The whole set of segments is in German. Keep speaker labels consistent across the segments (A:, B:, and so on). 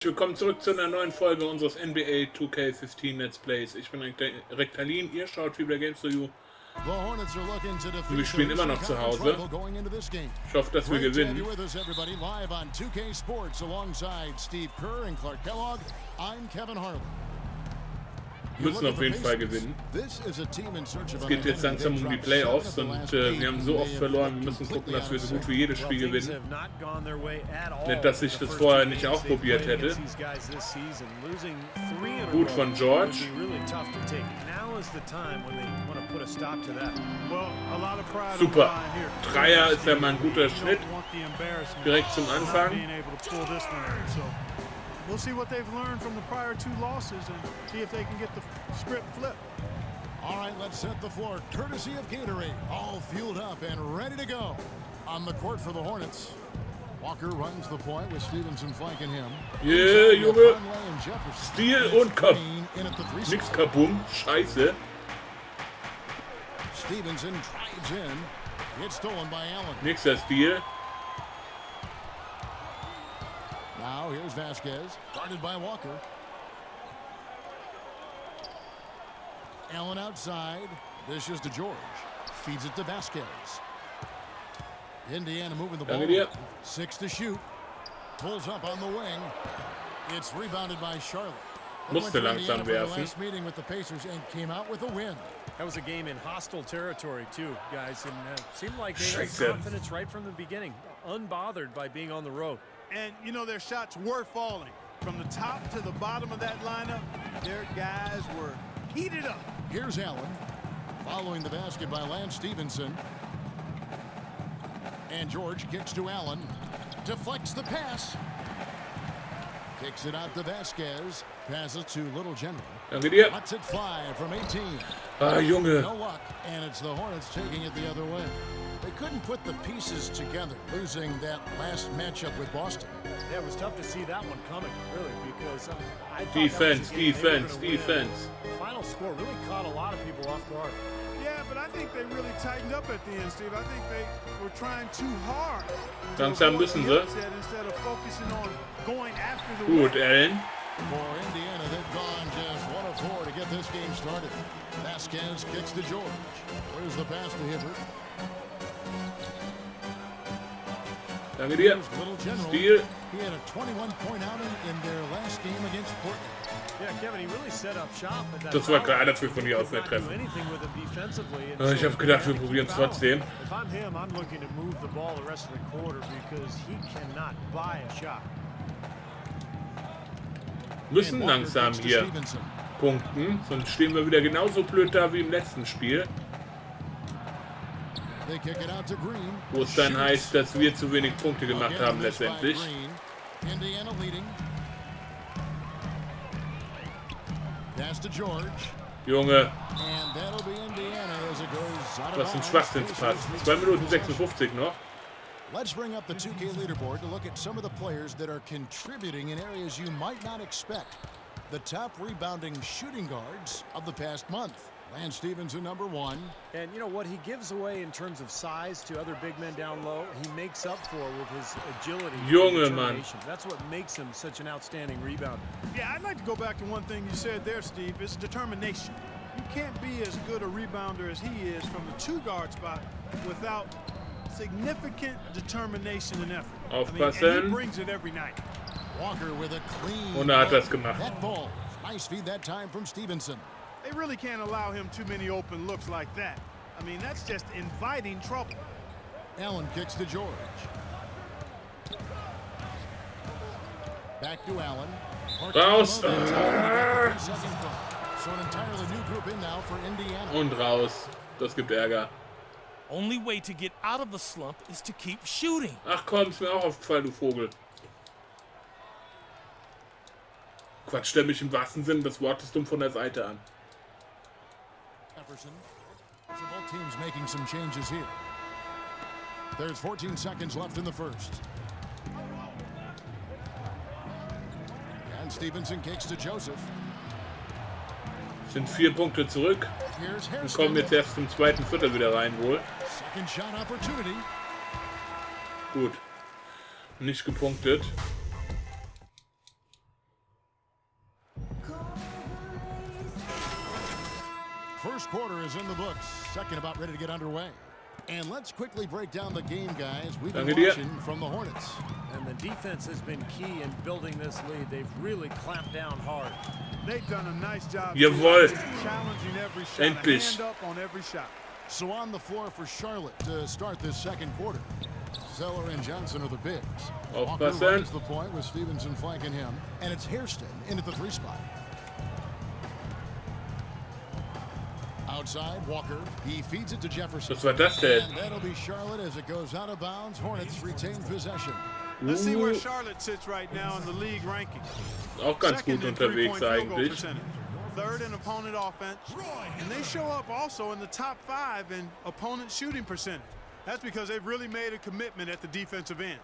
A: Willkommen zurück zu einer neuen Folge unseres NBA 2K15 Let's Plays. Ich bin Rektalyn, ihr schaut Weplaygamesforu. Und wir spielen immer noch zu Hause. Ich hoffe, dass wir gewinnen. Wir müssen auf jeden Fall gewinnen. Es geht jetzt langsam um die Playoffs und wir haben so oft verloren, wir müssen gucken, dass wir so gut wie jedes Spiel gewinnen. Nicht, dass ich das vorher nicht ausprobiert hätte. Gut von George. Super. Dreier ist ja mal ein guter Schnitt. Direkt zum Anfang.
B: We'll see what they've learned from the prior two losses and see if they can get the script flipped.
C: All right, let's set the floor. Courtesy of Gatorade, all fueled up and ready to go. On the court for the Hornets. Walker runs the point with Stevenson flanking him.
A: Yeah, Junge. Stil und nix Kabum. Scheiße.
C: Stevenson drives in. It's stolen by Allen.
A: Nächster Stil.
C: Now here's Vasquez, guarded by Walker. Allen outside, dishes to George, feeds it to Vasquez. Indiana moving the ball. 6 to shoot. Pulls up on the wing. It's rebounded by Charlotte.
A: Musste langsam werfen.
C: Last meeting with the Pacers and came out with a win.
D: That was a game in hostile territory too, guys, and seemed like they had confidence right from the beginning, unbothered by being on the road.
B: And, you know, their shots were falling. From the top to the bottom of that lineup, their guys were heated up.
C: Here's Allen, following the basket by Lance Stevenson. And George kicks to Allen, deflects the pass. Kicks it out to Vasquez, passes to Little General.
A: Danke dir.
C: Lets it fly from 18.
A: Junge.
C: No luck, and it's the Hornets taking it the other way. They couldn't put the pieces together, losing that last matchup with Boston.
D: Yeah, it was tough to see that one coming, really, because I thought
A: defense.
D: The final score really caught a lot of people off guard.
B: Yeah, but I think they really tightened up at the end, Steve. I think they were trying too hard.
A: Langsam müssen sie.
B: Instead of focusing on going after the
A: Gut, Allen.
C: For Indiana, they've gone just 1 of 4 to get this game started. Vasquez kicks to George. Where's the pass to Hibbert?
A: Danke dir. Stil.
C: He had a 21-point outing in their last game against Portland.
D: Yeah, Kevin, he really set up shop.
A: Das war klar, dass wir von hier aus nicht treffen. Ich habe gedacht, wir probieren es trotzdem.
D: If I'm him, I'm looking to move the ball the rest of the quarter because he cannot buy a shot.
A: Müssen langsam hier punkten, sonst stehen wir wieder genauso blöd da wie im letzten Spiel. Wo es dann heißt, dass wir zu wenig Punkte gemacht haben letztendlich. Junge, was ein Schwachsinnspass. 2 Minuten 56 noch.
C: Let's bring up the 2K leaderboard to look at some of the players that are contributing in areas you might not expect. The top rebounding shooting guards of the past month. Lance Stevenson, number 1.
D: And you know what he gives away in terms of size to other big men down low, he makes up for with his agility.
A: Junge, Mann.
D: That's what makes him such an outstanding rebounder.
B: Yeah, I'd like to go back to one thing you said there, Steve. It's determination. You can't be as good a rebounder as he is from the 2-guard spot without significant determination and effort.
A: Aufpassen.
B: And he brings it every night.
C: Walker with a clean.
A: Und hat das gemacht.
C: That ball. Nice feed that time from Stevenson.
B: They really can't allow him too many open looks like that. I mean, that's just inviting trouble.
C: Allen kicks to George. Back to Allen.
A: Raus.
C: So an entirely new group in now for Indiana.
A: Und raus. Das gibt Ärger.
E: Only way to get out of the slump is to keep shooting.
A: Ach komm, ist mir auch aufgefallen, du Vogel. Quatsch, der mich im wahrsten Sinne des Wortes dumm von der Seite an.
C: Both teams making some changes here. There's 14 seconds left in the first. And Stevenson kicks to Joseph.
A: Sind 4 Punkte zurück. Wir kommen jetzt erst zum zweiten Viertel wieder rein wohl. Gut. Nicht gepunktet.
C: First quarter is in the books. Second about ready to get underway. And let's quickly break down the game, guys. We've been watching from the Hornets.
D: And the defense has been key in building this lead. They've really clamped down hard.
B: They've done a nice job
A: Jawohl.
B: challenging every shot.
A: Endlich.
B: Hand up on every shot.
C: So on the floor for Charlotte to start this second quarter. Zeller and Johnson are the bigs. Walker runs the point with Stevenson flanking him. And it's Hairston in at the 3 spot. Outside, Walker. He feeds it to Jefferson.
A: Was war das denn?
C: And that'll be Charlotte as it goes out of bounds. Hornets retain possession.
B: Let's see where Charlotte sits right now in the league rankings.
A: Auch ganz gut unterwegs eigentlich.
B: Third in opponent offense. And they show up also in the top 5 in opponent shooting percentage. That's because they've really made a commitment at the defensive end.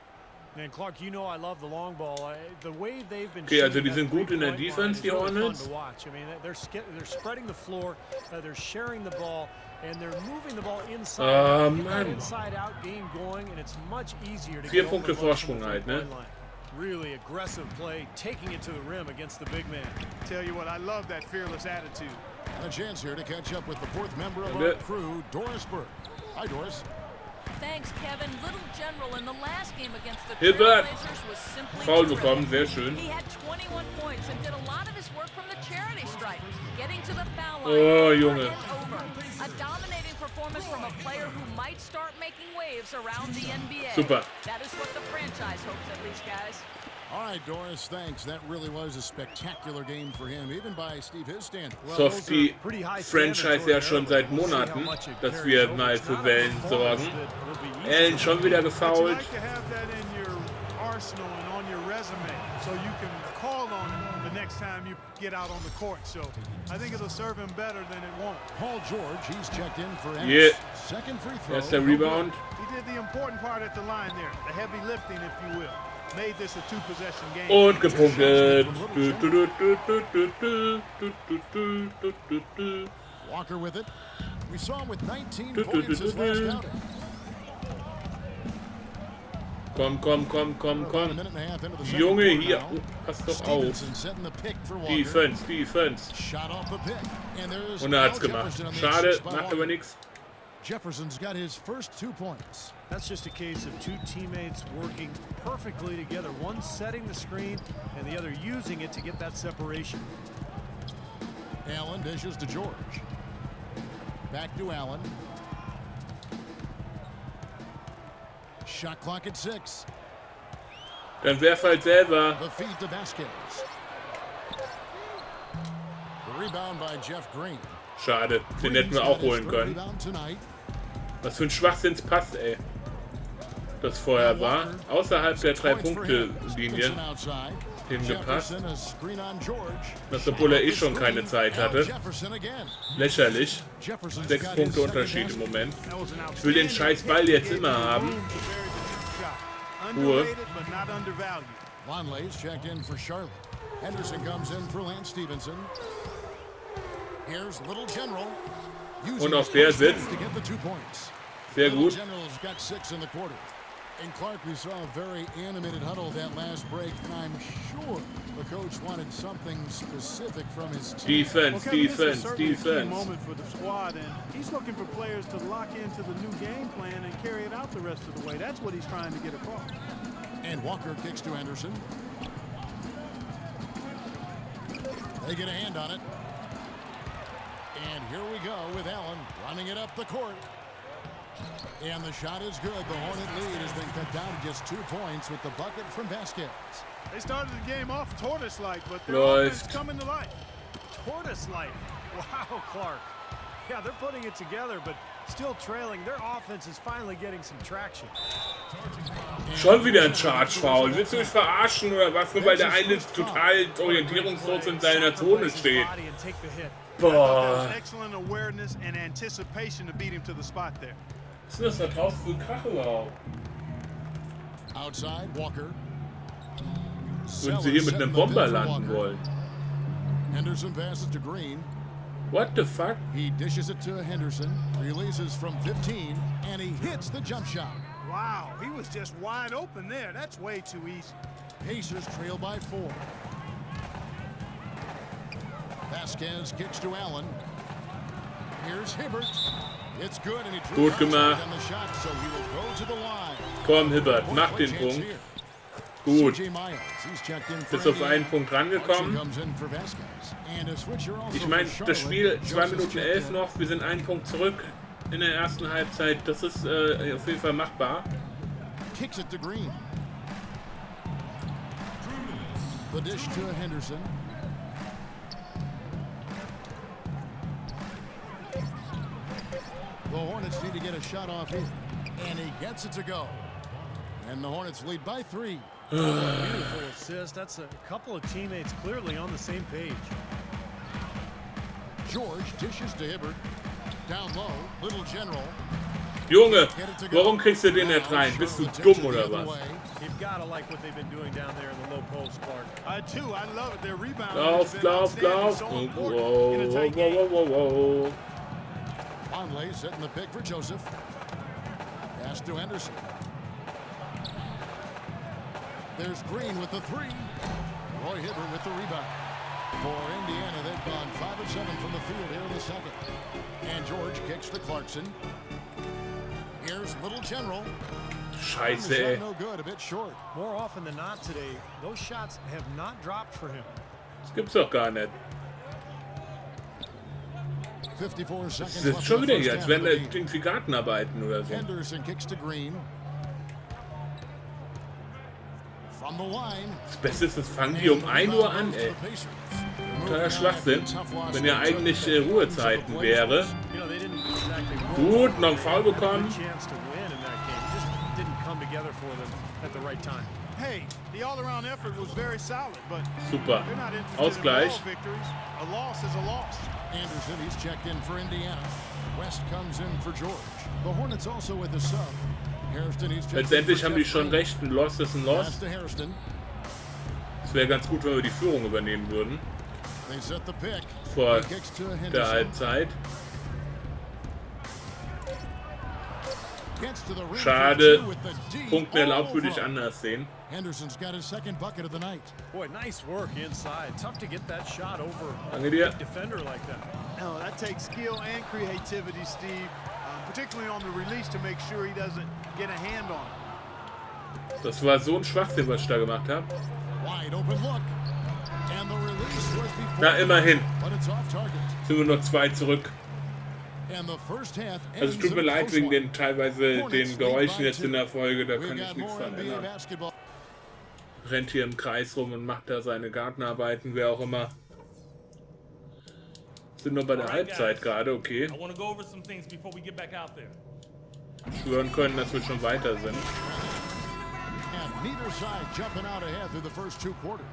D: And Clark, you know I love the long ball. The way they've been
A: Okay, also die sind gut in der Defense, die Hornets.
D: I mean, they're spreading the floor, they're sharing the ball, and they're moving the ball inside. That inside-out game going, and it's much easier to
A: 4
D: get
A: Punkte Vorsprung halt, ne?
D: Really aggressive play, taking it to the rim against the big man.
B: Tell you what, I love that fearless attitude.
C: And a chance here to catch up with the 4th member of our crew, Doris Burke. Hi, Doris.
F: Thanks, Kevin. Little General in the last game against the
A: Hilbert.
F: Trailblazers was simply
A: Foul
F: terrific.
A: bekommen, sehr schön.
F: He had 21 points and did a lot of his work from the charity stripe, getting to the foul line
A: Oh,
F: over
A: Junge.
F: and over. A dominating performance from a player who might start making waves around the NBA.
A: Super.
F: That is what the franchise hopes, at least, guys.
C: All right, Doris, thanks. That really was a spectacular game for him, even by Steve his standard.
A: So oft die Franchise ja schon seit Monaten, dass wir mal für Wellen sorgen. Allen schon wieder gefoult.
B: Arsenal and on your resume, so you can call on him the next time you get out on the court. So I think it'll serve him better than it won't.
C: Paul George, he's checked in for
A: Yeah.
C: Second free throw.
A: That's the rebound.
B: He did the important part at the line there, the heavy lifting, if you will. Made this a 2-possession game.
A: Und gepunktet.
C: Walker with it. We saw him with 19 points his last outing.
A: Komm. Junge, hier. Oh, pass doch auf. Defense. Und er hat's gemacht. Schade, macht aber nichts.
C: Jefferson's got his first 2 points.
D: That's just a case of 2 teammates working perfectly together. One setting the screen and the other using it to get that separation.
C: Allen dishes to George. Back to Allen. Shot clock at 6.
A: Dann werf halt selber.
C: The feed to Vasquez. The rebound by Jeff Green.
A: Schade, den hätten wir auch holen können. Was für ein Schwachsinnspass, ey. Das vorher war. Außerhalb der 3-Punkte-Linie hingepasst. Das, obwohl er eh schon keine Zeit hatte. Lächerlich. 6 Punkte Unterschied im Moment. Ich will den scheiß Ball jetzt immer haben. Ruhe.
C: Longley's checked in for Charlotte. Henderson comes in for Lance Stevenson. Here's Little General.
A: Und auch der sitzt. Sehr gut.
C: General's got 6 in the quarter. And Clark, we saw a very animated huddle that last break, and I'm sure the coach wanted something specific from his team.
A: Defense.
B: Moment for the squad, and he's looking for players to lock into the new game plan and carry it out the rest of the way. That's what he's trying to get across.
C: And Walker kicks to Henderson. They get a hand on it. And here we go with Allen running it up the court. And the shot is good. The Hornet lead has been cut down to just 2 points with the bucket from Vasquez.
B: They started the game off tortoise-like, but their offense coming to life.
D: Tortoise-like? Wow, Clark. Yeah, they're putting it together, but still trailing. Their offense is finally getting some traction.
A: Schon wieder ein Charge-Foul. Willst du mich verarschen oder was? Nur weil der eine total orientierungslos in seiner Zone steht. Boah.
B: Excellent awareness and anticipation to beat him to the spot there.
A: Was ist das da draußen für ein Krach überhaupt?
C: Outside, Walker.
A: Würden sie hier mit einem Bomber landen wollen?
C: Henderson passes to Green.
A: What the fuck?
C: He dishes it to Henderson, releases from 15, and he hits the jump shot.
B: Wow, he was just wide open there. That's way too easy.
C: Pacers trail by 4. Vasquez kicks to Allen.
A: Gut gemacht. Komm, Hibbert, mach den Punkt. Gut. Bist auf einen Punkt rangekommen. Ich meine, das Spiel 2 Minuten 11 noch. Wir sind einen Punkt zurück in der ersten Halbzeit. Das ist auf jeden Fall machbar.
C: The dish to Henderson. The Hornets need to get a shot off here. And he gets it to go. And the Hornets lead by 3.
D: Beautiful assist. That's a couple of teammates clearly on the same page.
C: George dishes to Hibbert. Down low, little general.
A: Junge, warum kriegst du den nicht rein? Bist du dumm oder was?
D: You've got to like what they've been doing down there in the low post, Clark.
B: I do. I love it. Their rebound.
A: Lauf. Whoa.
C: Conley setting the pick for Joseph. Pass to Henderson. There's Green with the 3. Roy Hibbert with the rebound. For Indiana, they've gone 5 of 7 from the field here in the second. And George kicks to Clarkson. Here's Little General.
A: Scheiße, ey.
C: No good, a bit short.
D: More often than not today, those shots have not dropped for him.
A: Das gibt's doch gar nicht.
C: 54
A: Das
C: seconds
A: ist
C: left
A: schon
C: in the
A: wieder hier,
C: first
A: als
C: half
A: wären
C: of
A: da
C: the game.
A: irgendwie Gartenarbeiten oder so.
C: Henderson kicks to Green. From the line.
A: Das Beste ist, das fangen die um 1 Uhr an, ey. Totaler Schwachsinn. Wenn ja eigentlich Ruhezeiten wäre. Gut, noch ein Foul bekommen.
B: Hey, the all-around effort was very solid, but
A: Super.
B: they're not interested
A: Ausgleich.
B: in all victories. A loss is a loss.
C: Anderson, he's checked in for Indiana. West comes in for George. The Hornets also with a sub. Harrison, he's checked
A: Letztendlich
C: in
A: haben die schon recht. Ein Loss ist ein Loss.
C: Pass to Harrison.
A: Es wäre ganz gut, wenn wir die Führung übernehmen würden.
C: They set the pick.
A: Vor
C: He kicks to
A: der
C: Henderson.
A: Halbzeit.
C: Gets to the rim
A: Schade.
C: for 2 with the D
A: Punkten erlaubt würde ich
C: all over.
A: anders sehen.
C: Henderson's got his second bucket of the night.
D: Boy, nice work inside. Tough to get that shot over a
A: Danke dir.
D: big defender like that.
B: No, that takes skill and creativity, Steve, particularly on the release to make sure he doesn't get a hand on it.
A: Das war so ein Schwachsinn, was ich da gemacht habe.
C: Wide open look. And the release was before.
A: Na, immerhin.
C: But it's off target.
A: Sind wir noch 2 zurück.
C: And the first half
A: Also es tut mir
C: ends in a
A: leid
C: close
A: wegen
C: one.
A: den teilweise
C: Hornets
A: den
C: lead
A: Geräuschen
C: by
A: jetzt in
C: 2.
A: der Folge, da
C: We've
A: kann ich
C: got
A: nichts
C: more
A: dran
C: NBA
A: ändern.
C: basketball.
A: Rennt hier im Kreis rum und macht da seine Gartenarbeiten, wer auch immer. Sind noch bei der Halbzeit gerade, okay.
E: I want to go over some things before we get back out there.
A: Schwören können, dass wir schon weiter sind.
C: And neither side jumping out ahead through the first 2 quarters.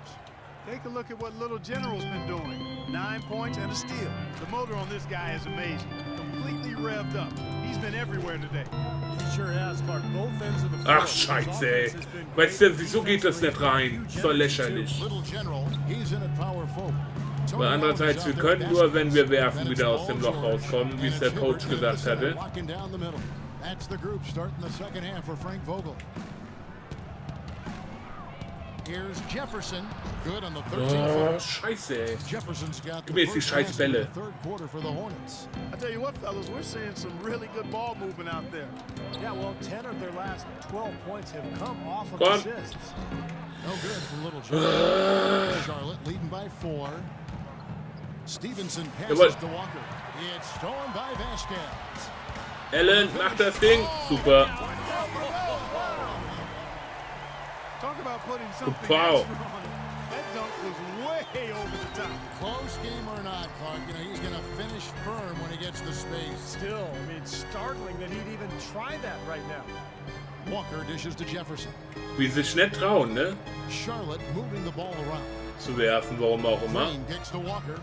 B: Take a look at what Little General's been doing. 9 points and a steal. The motor on this guy is amazing. Completely revved up. He's been everywhere today.
D: He sure has, Clark. Both ends of the floor.
A: Ach scheiße, ey. Weißt du, wieso geht das nicht rein? So lächerlich.
C: Little General, he's in at power forward.
A: Aber andererseits, wir können nur, wenn wir werfen, wieder aus dem Loch rauskommen, wie es der Coach gesagt hatte.
C: Walking down the middle. That's the group starting the second half for Frank Vogel. Here's Jefferson. Good on the 13th
A: Oh,
C: foot.
A: scheiße, ey.
C: Jefferson's got
A: Gib
C: the
A: mir jetzt die
C: first
A: scheiß
C: basket in
A: Bälle.
C: the third quarter for the Hornets.
B: I tell you what, fellas, we're seeing some really good ball movement out there.
D: Yeah, well, 10 of their last 12 points have come off of
A: Come on.
D: assists.
C: No good for Little Charlotte. Charlotte leading by 4. Stevenson passes
A: Jawohl.
C: to Walker. It's stolen by Vasquez.
A: Allen macht das Ding. Super.
B: Talk about putting something
A: Wow.
B: extra on it. That dunk was way over the top.
C: Close game or not, Clark, you know, he's going to finish firm when he gets the space.
D: Still, I mean, it's startling that he'd even try that right now.
C: Walker dishes to Jefferson.
A: Wie sie sich nicht trauen, ne?
C: Charlotte moving the ball around.
A: Zu werfen, warum auch immer.
C: Green kicks to Walker.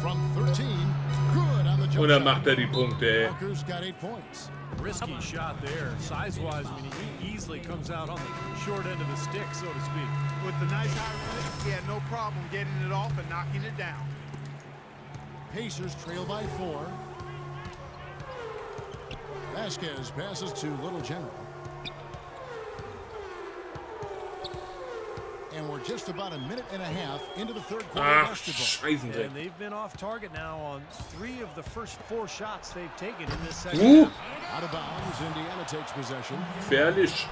C: From 13, good on the jump
A: Und dann
C: shot.
A: macht er die Punkte, ey.
C: Walker's got 8 points.
D: Risky shot there. Size-wise, I mean, he easily comes out on the short end of the stick, so to speak.
B: With the nice high release, he had no problem getting it off and knocking it down.
C: Pacers trail by 4. Vasquez passes to Little General. And we're just about a minute and a half into the third quarter
A: Ach,
C: basketball.
A: Scheißendreck.
D: And they've been off target now on 3 of the first 4 shots they've taken in this second half.
C: Out of bounds, Indiana takes possession.
A: Gefährlich.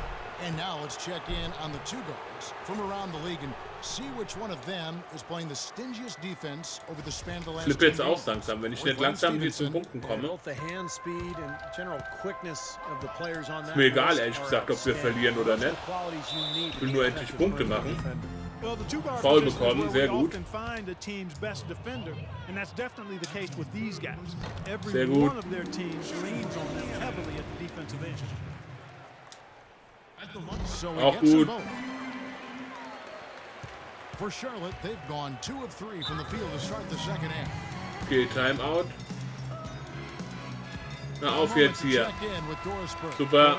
C: And now let's check in on the 2 guards from around the league and see which one of them is playing the stingiest defense over the span of the last
A: Flippe
C: 10
A: jetzt auch
C: games.
A: langsam, wenn ich nicht langsam hier zu Punkten komme.
D: Both the hand speed and general quickness of the players on that.
A: Ist mir egal, ehrlich gesagt, ob wir verlieren oder nicht. Ich will nur endlich Punkte machen.
B: Well, the 2 guard
A: Foul
B: position is
A: bekommen,
B: where
A: sehr
B: we
A: gut.
B: often find the team's best defender, and that's definitely the case with these guys.
A: Sehr
B: Every
A: gut.
B: one of their teams leans on them heavily at the defensive end.
C: So we
A: Auch
C: get some
A: gut.
C: both. For Charlotte, they've gone 2 of 3 from the field to start the second half.
A: Okay, Timeout. Na auf jetzt hier. Super.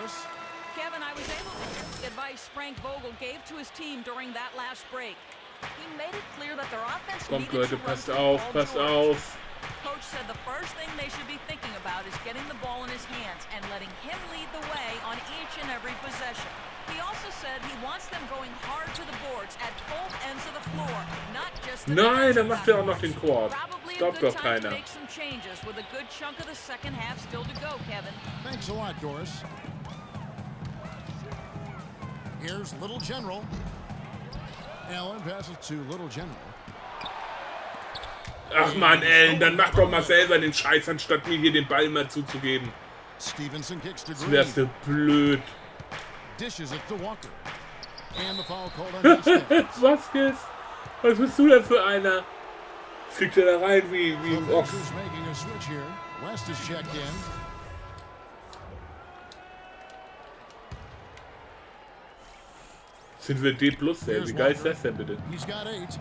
F: Kevin, I was able to hear the advice Frank Vogel gave to his team during that last break. He made it clear that their offense
A: Kommt
F: needed
A: Leute,
F: to run
A: passt
F: through
A: auf,
F: Paul
A: passt
F: George.
A: auf.
F: Coach said the first thing they should be thinking about is getting the ball in his hands and letting him lead the way on each and every possession. He also said he wants them going hard to the boards at both ends of the floor, not just the
A: Nein,
F: defensive
A: dann macht er auch
F: half.
A: noch den Korb.
F: Probably a
A: Glaubt
F: good
A: doch
F: time to
A: keiner.
F: make some changes with a good chunk of the second half still to go, Kevin.
C: Thanks a lot, Doris. Here's Little General. Allen passes to Little General.
A: Ach man, Ellen, dann mach doch mal selber den Scheiß, anstatt mir hier den Ball mal zuzugeben.
C: Stevenson kicks to
A: Das
C: Green.
A: wärst du blöd.
C: Dishes it to Walker. And the foul called on Vasquez.
A: Vasquez, was bist du denn für einer? Fliegt er da rein wie ein
C: The
A: Ochs.
C: Blazers making a switch here. West is checked in.
A: Sind wir D+, ey. Wie geil ist das denn bitte?
C: He's got 8.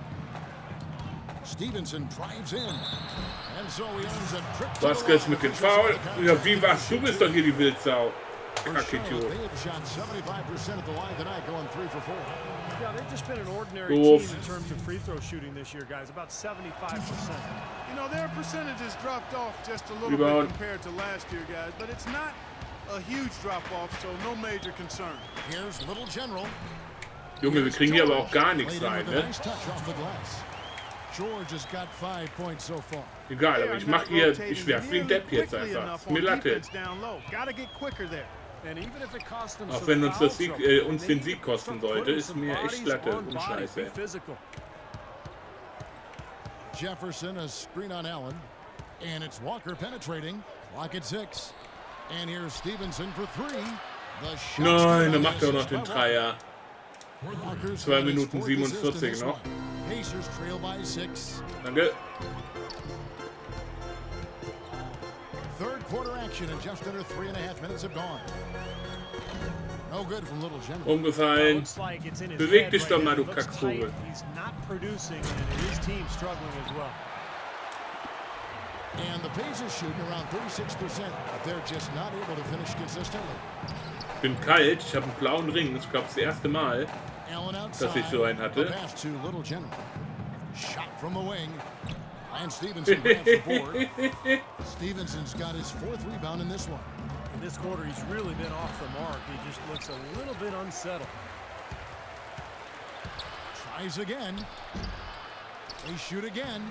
C: Stevenson drives in. And so he earns a trip to the
A: Vasquez
C: line.
A: mit dem Foul. Ja, wie was? Du bist doch hier die Wildsau.
C: For
A: Kackidiot.
C: Charlotte, they have shot 75% at the line tonight, going 3 for 4.
D: Yeah, they've just been an ordinary
A: Oof.
D: team in terms of free throw shooting this year, guys. About 75%.
B: You know, their percentages dropped off just a little
A: Rebound.
B: bit compared to last year, guys, but it's not a huge drop-off, so no major concern.
C: Here's Little General.
A: Junge, wir kriegen hier aber auch gar nichts
C: Played in
A: rein,
C: with a
A: ne?
C: nice touch off the glass. George has got 5 points so far.
A: Egal, aber ich mach hier, ich werf wie ein Depp jetzt
B: Quickly
A: einfach.
B: enough
A: Ist mir
B: on
A: Latte.
B: defense down low. Gotta get quicker there.
D: And even if it costs them
A: Auch
D: some
A: wenn uns
D: foul
A: das Sieg,
D: trouble,
A: uns
D: they
A: den Sieg kosten
D: start
A: sollte,
D: putting
A: ist
D: some
A: mir echt
D: bodies
A: Latte
D: on
A: und
D: bodies.
A: Scheiße.
D: Be physical.
C: Jefferson, a screen on Allen. And it's Walker penetrating. Clock at 6. And here's Stevenson for 3. The shot's
A: Nein,
C: good
A: er
C: on
A: macht
C: the
A: ja noch
C: assist
A: den
C: by
A: Dreier.
C: Walker's
A: 2
C: got his
A: Minuten
C: 4th assist in
A: 47
C: this
A: noch.
C: one. Pacers trail by 6.
A: Danke.
C: Third quarter action and just under 3.5 minutes have gone. No good from Little General.
A: Umgefallen.
D: Looks like it's in his
A: Beweg
D: head
A: dich
D: right
A: doch
D: now.
A: mal, du
D: He looks
A: Kackvogel.
D: tight. He's not producing, and his team's struggling as well.
C: And the Pacers shooting around 36%. They're just not able to finish consistently.
A: Ich bin kalt, ich habe einen blauen Ring. Ich glaube, das erste Mal.
C: Allen outside.
A: ich so einen hatte.
C: A pass to Little General. Shot from the wing. And Stevenson grabs the board. Stevenson's got his 4th rebound in this one.
D: In this quarter, he's really been off the mark. He just looks a little bit unsettled.
C: Tries again. They shoot again.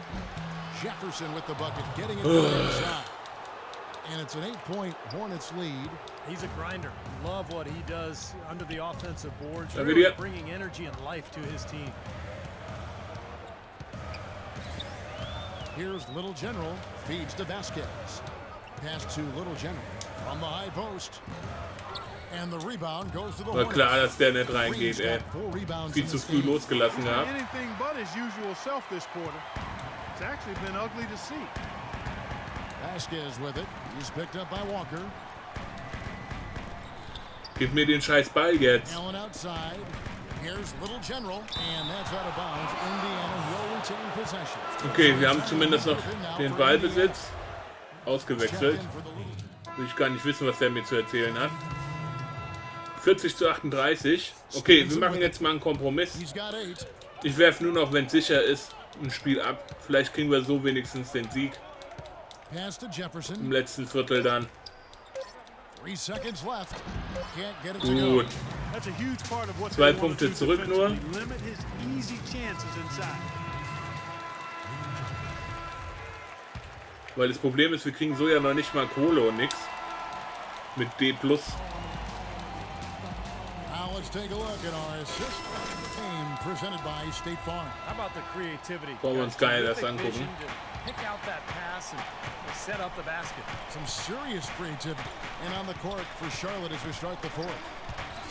C: Jefferson with the bucket, getting it to the inside. And it's an 8-point Hornets lead.
D: He's a grinder. Love what he does under the offensive boards.
A: Danke
D: Really
A: dir.
D: bringing energy and life to his team.
C: Here's Little General, feeds to Vasquez. Pass to Little General from the high post. And the rebound goes to the
A: War
C: Hornets.
A: klar, dass der nicht reingeht,
C: Green's
A: ey.
C: got 4 rebounds
A: Viel
C: in
A: zu
C: this
A: früh
C: game.
A: losgelassen gehabt.
B: Anything but his usual self this quarter. It's actually been ugly to see.
C: Vasquez with it. He's picked up by Walker.
A: Gib mir den scheiß Ball jetzt.
C: Allen outside. Here's Little General. And that's out of bounds. Indiana will retain possession.
A: Okay, wir haben zumindest noch den Ballbesitz. Ausgewechselt. Will ich gar nicht wissen, was der mir zu erzählen hat. 40:38. Okay, wir machen jetzt mal einen Kompromiss.
C: He's got 8.
A: Ich werfe nur noch, wenn es sicher ist, ein Spiel ab. Vielleicht kriegen wir so wenigstens den Sieg
C: Pass to Jefferson.
A: im letzten Viertel dann.
C: 3 seconds left. Can't get it to
A: Gut.
C: go.
A: 2 Punkte zurück nur. Weil das Problem ist, wir kriegen so ja noch nicht mal Kohle und nix. Mit D+.
C: Let's take a look at our assist game presented by State Farm.
D: How about the creativity?
A: Wollen wir uns geil das angucken.
D: Pick out that pass and set up the basket.
C: Some serious creativity. And on the court for Charlotte as we start the fourth.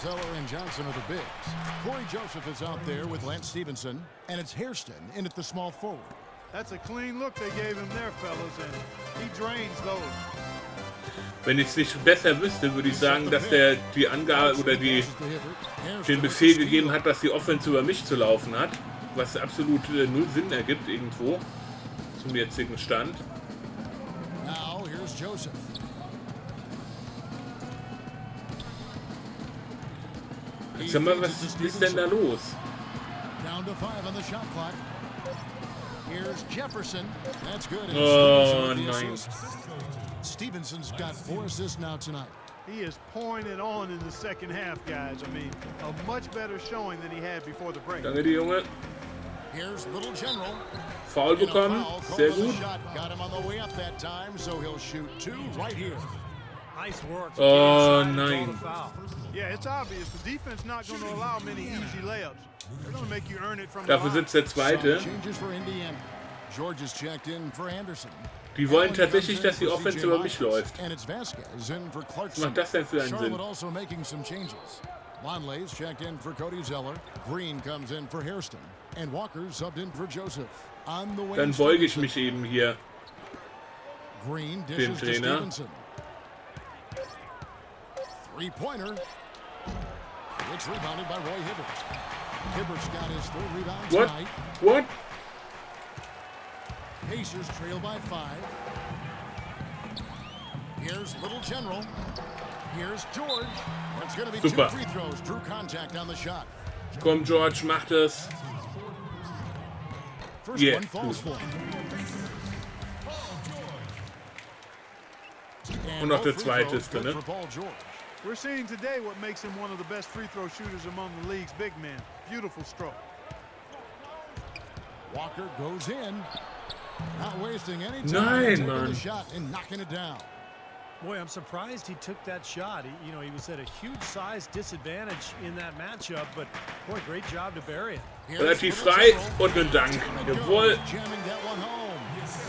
C: Zeller and Johnson are the bigs. Corey Joseph is out there with Lance Stevenson. And it's Hairston in at the small forward.
B: That's a clean look they gave him there, fellas, and he drains those.
A: Wenn ich es nicht besser wüsste, würde ich sagen, dass der die Angabe oder den Befehl gegeben hat, dass die Offense über mich zu laufen hat. Was absolut null Sinn ergibt irgendwo. Zum jetzigen Stand.
C: Now here's Joseph.
A: Sag mal, was ist denn da los?
C: Down to 5 on the shot clock. Here's Jefferson. That's good.
A: Oh nein.
C: Stevenson's got 4 assists now tonight.
B: He is pouring it on in the second half, guys. I mean, a much better showing than he had before the break.
A: Danke, die Junge.
C: Here's Little General.
A: Foul bekommen. Sehr gut.
C: Got him on the way up that time, so he'll shoot 2 right here.
D: Nice work.
A: Oh nein.
B: Yeah, it's obvious the defense not going to allow many easy layups. They're going to make you earn it from the
A: Dafür
B: line.
A: sitzt der Zweite.
C: Changes for Indiana. George is checked in for Anderson.
A: Die wollen tatsächlich, dass die Offense über mich läuft.
C: And it's Vasquez in for
A: Was
C: Clarkson.
A: macht das denn für einen Sinn?
C: Charlotte also making some changes. Lonley's checked in for Cody Zeller. Green comes in for Hairston. And Walker subbed in for Joseph. On the way.
A: Dann beuge ich mich eben hier.
C: Green
A: dem
C: dishes to
A: Trainer.
C: Stevenson. 3-pointer. It's rebounded by Roy Hibbert. Hibbert's got his 3rd rebound
A: What?
C: tonight.
A: What?
C: Pacers trail by 5. Here's Little General. Here's George. It's going to be
A: Super.
C: 2 free throws. Drew contact on the shot.
A: Komm, George, mach das.
C: First
A: Yeah,
C: one falls for him.
A: Und noch der
C: both free
A: zweite
C: throws
A: ist
C: good
A: drin.
C: for Paul George.
B: We're seeing today what makes him one of the best free throw shooters among the league's big men. Beautiful stroke.
C: Walker goes in. Not wasting any time.
A: Nein,
C: taking
A: Mann.
C: the shot and knocking it down.
D: Boy, I'm surprised he took that shot. He was at a huge size disadvantage in that matchup, but boy, great job to bury it.
A: Relativ frei und ein Dank. Jawohl.
C: Jamming that one home.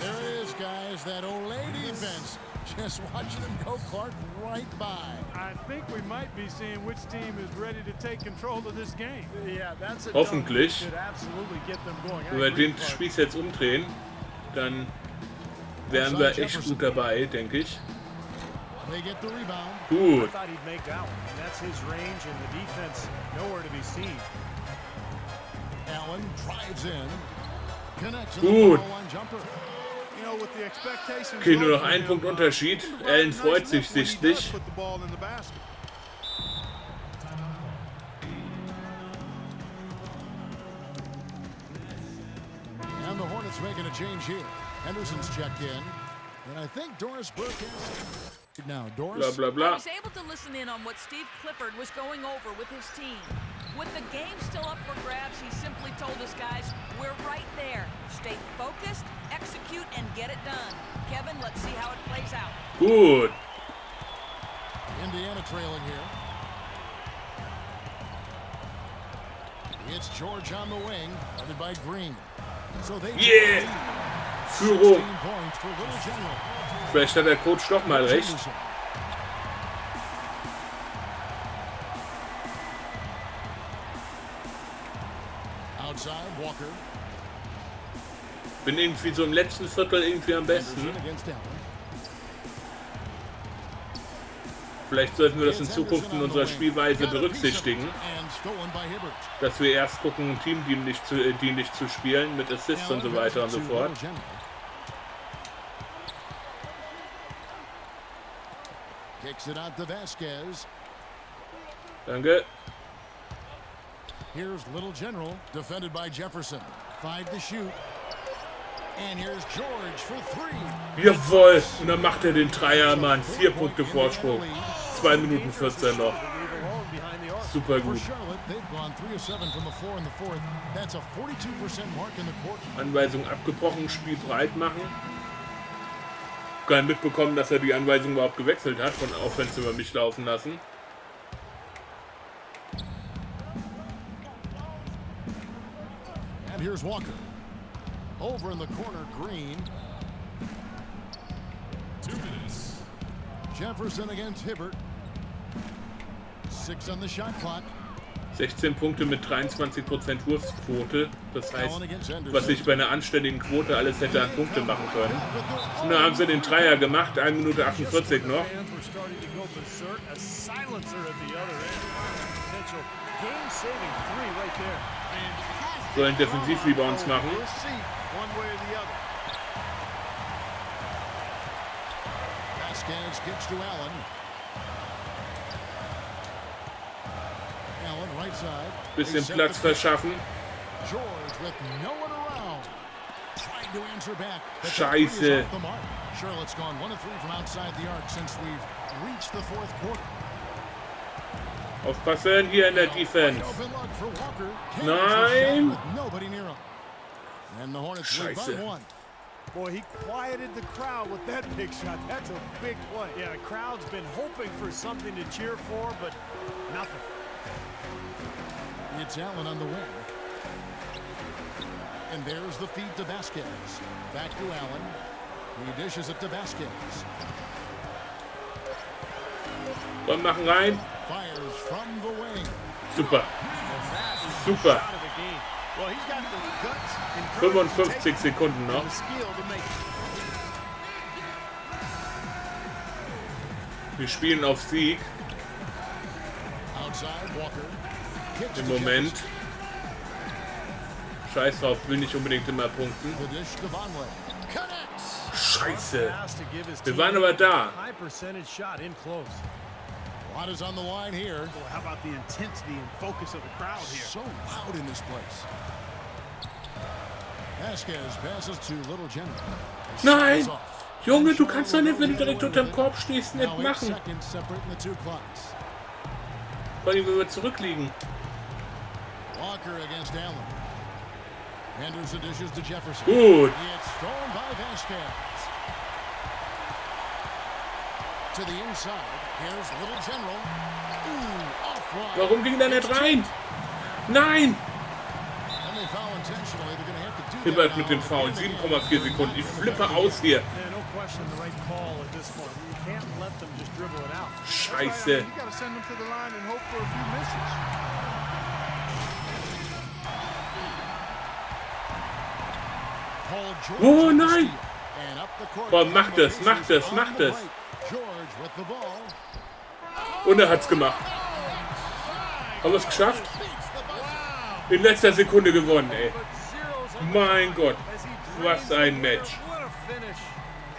C: There it is, guys. That Olay defense. Just watch them go, Clark, right by.
B: I think we might be seeing which team is ready to take control of this game.
D: Yeah, that's a
A: Hoffentlich.
D: dunk that should absolutely get them going.
A: Wenn wir den Spieß jetzt umdrehen, dann wären wir echt gut dabei, denke ich.
C: They get the rebound.
D: I
A: Gut.
D: thought he'd make that one. And that's his range, and the defense nowhere to be seen.
C: Allen drives in. Connects
A: Gut.
C: on the foul-line jumper.
B: You know, with the expectations
A: Okay, nur
B: low
A: noch
B: for
A: ein
B: him,
A: Punkt Unterschied.
B: he
A: Allen
B: provides
A: freut
B: nice
A: sich
B: lift when he
A: sichtlich.
B: does put the ball in the basket.
C: And the Hornets making a change here. Henderson's checked in. And I think Doris Burke is... Now,
A: Bla
C: Doris...
A: bla
F: I
A: bla.
F: was able to listen in on what Steve Clifford was going over with his team. With the game still up for grabs, he simply told us, guys, we're right there. Stay focused, execute, and get it done. Kevin, let's see how it plays out.
A: Gut.
C: Indiana trailing here. It's George on the wing, headed by Green. So they
A: Yeah. Führung.
C: 16 points for Little General.
A: Vielleicht hat der Coach doch mal recht.
C: Henderson. Outside, Walker.
A: Bin irgendwie so im letzten Viertel irgendwie am besten.
C: Henderson against Allen.
A: Vielleicht sollten wir das in Zukunft in unserer Spielweise berücksichtigen,
C: And stolen by Hibbert.
A: dass wir erst gucken, ein Team dienlich zu spielen, mit Assists und so weiter und so fort.
C: Kicks it out to Vasquez.
A: Danke.
C: Here's Little General, defended by Jefferson. 5 to shoot. And here's George for 3.
A: Jawohl. Und dann macht er den Dreier, Mann. 4 Punkte Vorsprung. 2 Minuten 14 noch. super
C: For
A: gut.
C: Charlotte, they've gone 3 of 7 from the floor in the fourth. That's a 42% mark in the quarter.
A: Anweisung abgebrochen, Spiel breit machen. Gar nicht mitbekommen, dass er die Anweisung überhaupt gewechselt hat, von Offense über mich laufen lassen.
C: And here's Walker. Over in the corner, Green. 2 minutes. Jefferson against Hibbert. 6 on the shot clock.
A: 16 Punkte mit 23% Wurfquote. Das heißt, was ich bei einer anständigen Quote alles hätte an Punkte machen können. Und dann haben sie den Dreier gemacht, 1 Minute 48 noch. Sollen Defensiv-Rebounds machen.
C: Vasquez gets to Allen. Allen right side.
A: Bisschen Platz verschaffen.
C: George with no one around. Trying to answer back.
A: Scheiße.
C: Charlotte's gone 1 of 3 from outside the arc since we've reached the fourth quarter.
A: Aufpassen hier in der Defense.
C: Open look for Walker.
A: Nein.
C: With nobody near him. And the Hornets lead by
A: Scheiße.
C: 1.
B: Boy, he quieted the crowd with that big shot. That's a big play.
D: Yeah, the crowd's been hoping for something to cheer for, but nothing.
C: It's Allen on the wing. And there's the feed to Vasquez. Back to Allen. He dishes it to Vasquez.
A: Komm, machen rein.
C: Fires from the wing.
A: Super. Super.
B: Well, he's got the guts and courage to
A: 55
B: take
A: Sekunden noch.
B: the skill to make it.
A: Wir spielen auf Sieg
C: Outside, Walker. Kicks
A: im
C: to
A: Moment.
C: Jefferson.
A: Scheiß drauf, will nicht unbedingt immer punkten.
C: The dish to Vonleh. Connects.
A: Scheiße.
D: Has to give his
A: Wir
D: team
A: waren aber da.
D: a high percentage shot in close.
C: What is on the line here?
B: Boy, how about the intensity and focus of the crowd here?
C: So loud in this place. Vasquez passes to Little General.
A: Nein! Junge, du kannst doch nicht, wenn du direkt unterm Korb stehst, nicht
C: Now 8
A: machen.
C: seconds separating the 2 clocks.
A: Vor allem, wenn wir zurückliegen.
C: Walker against Allen. Andrews the dishes to Jefferson.
A: Gut.
C: It's thrown by Vasquez. To the inside. Here's Little General. Ooh, off-line.
A: Warum ging der nicht rein? Nein!
C: And they foul intentionally. They're going to have to do that
A: Hibbert
C: now.
A: mit dem Foul. 7,4 Sekunden. Ich flippe aus hier.
D: Yeah, no question the right call at this point. You can't let them just dribble it out.
A: Scheiße.
B: You got to send them to the line and hope for a few misses.
C: Paul George
A: Oh
C: with the
A: nein!
C: steal. And up the court
A: Boah,
C: come
A: mach
C: the
A: das, mach
C: Pacers
A: das,
C: on
A: mach
C: the
A: das.
C: break. George with the ball.
A: Und er hat's gemacht. Haben wir es geschafft?
C: Beats the buzzer.
A: In letzter Sekunde gewonnen, ey. Mein Gott. Was ein Match.
D: What a finish.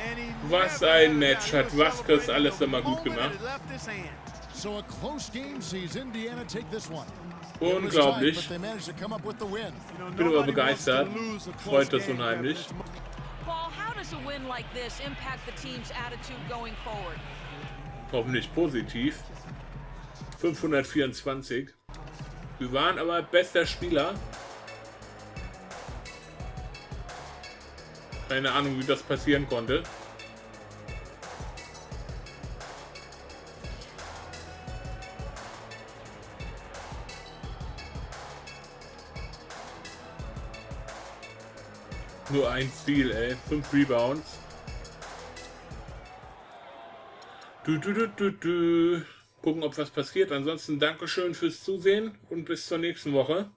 B: And he
A: Was
B: never
A: ein
B: got
A: Match.
B: it.
A: Hat Vasquez alles immer gut
B: The moment
A: gemacht.
B: it left his hand.
C: So a close game sees Indiana take this one. It was tight,
A: Unglaublich.
C: but they managed to come up with the win.
B: You know,
A: Bin aber
B: nobody wants to
A: begeistert.
B: lose a close
A: Freut das
B: game,
A: unheimlich.
B: Kevin.
F: Paul, how does a win like this impact the team's attitude going forward?
A: Hoffentlich positiv. 524. Wir waren aber bester Spieler. Keine Ahnung, wie das passieren konnte. Nur ein Steal, ey. 5 Rebounds. Gucken, ob was passiert. Ansonsten Dankeschön fürs Zusehen und bis zur nächsten Woche.